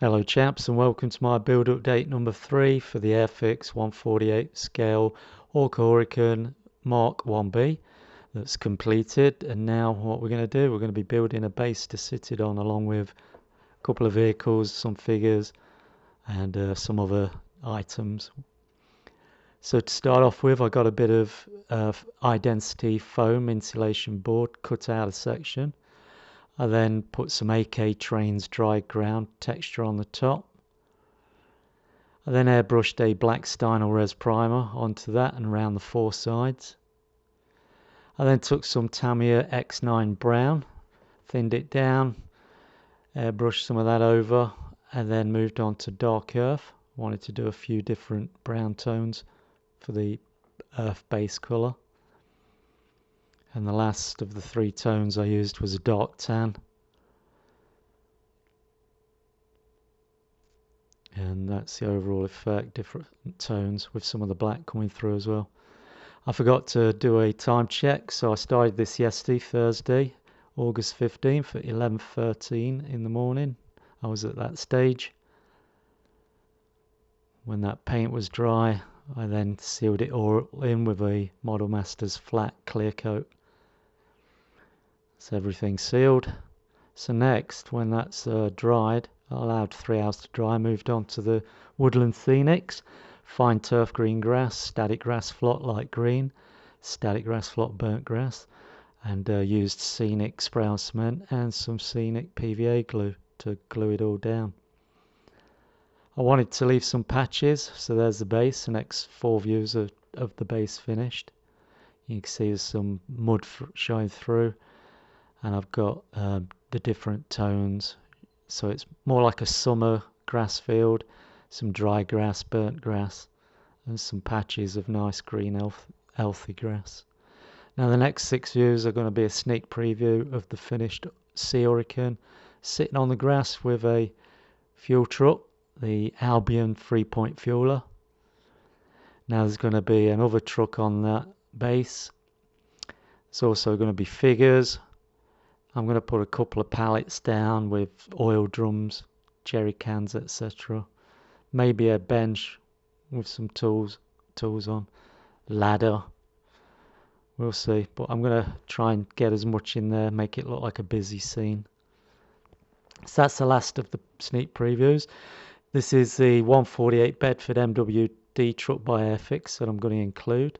Hello chaps, and welcome to my build update number 3 for the Airfix 148 scale Orca Hurricane Mark 1B that's completed. And now what we're going to do, we're going to be building a base to sit it on, along with a couple of vehicles, some figures and some other items. So to start off with, I got a bit of high density foam insulation board, cut out a section. I then put some AK Trains dry ground texture on the top. I then airbrushed a black Stynel Res primer onto that and around the four sides. I then took some Tamiya X9 brown, thinned it down, airbrushed some of that over, and then moved on to dark earth. Wanted to do a few different brown tones for the earth base colour. And the last of the three tones I used was a dark tan. And that's the overall effect, different tones with some of the black coming through as well. I forgot to do a time check, so I started this yesterday, Thursday, August 15th at 11:13 in the morning. I was at that stage. When that paint was dry, I then sealed it all in with a Model Masters flat clear coat. So everything's sealed. So next, when that's dried, I allowed 3 hours to dry, moved on to the Woodland Scenics, fine turf green grass, static grass flot light green, static grass flot burnt grass, and used scenic spray on cement and some scenic PVA glue to glue it all down. I wanted to leave some patches, so there's the base, the next 4 views of the base finished. You can see there's some mud showing through, and I've got the different tones, so it's more like a summer grass field, some dry grass, burnt grass, and some patches of nice green healthy grass. Now the next 6 views are going to be a sneak preview of the finished Sea Hurricane sitting on the grass with a fuel truck, the Albion 3-point fueler. Now there's going to be another truck on that base. There's also going to be figures. I'm going to put a couple of pallets down with oil drums, jerry cans, etc. Maybe a bench with some tools on, ladder. We'll see, but I'm going to try and get as much in there, make it look like a busy scene. So that's the last of the sneak previews. This is the 148 Bedford MWD truck by Airfix that I'm going to include,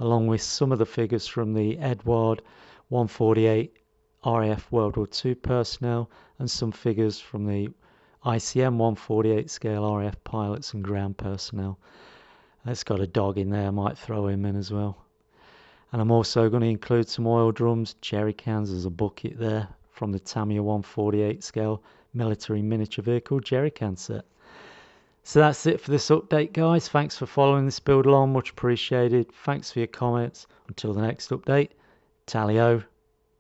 along with some of the figures from the Edward 148 RAF World War II personnel and some figures from the ICM 148 scale RAF pilots and ground personnel. It's got a dog in there, I might throw him in as well. And I'm also going to include some oil drums, jerry cans, there's a bucket there from the Tamiya 148 scale military miniature vehicle jerry can set. So that's it for this update, guys. Thanks for following this build along, much appreciated. Thanks for your comments. Until the next update, tally-o,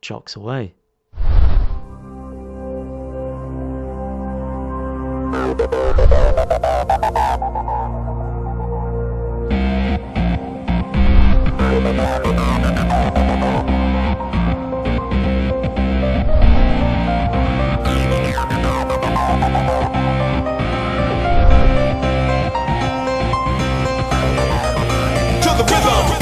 chocks away. To the rhythm.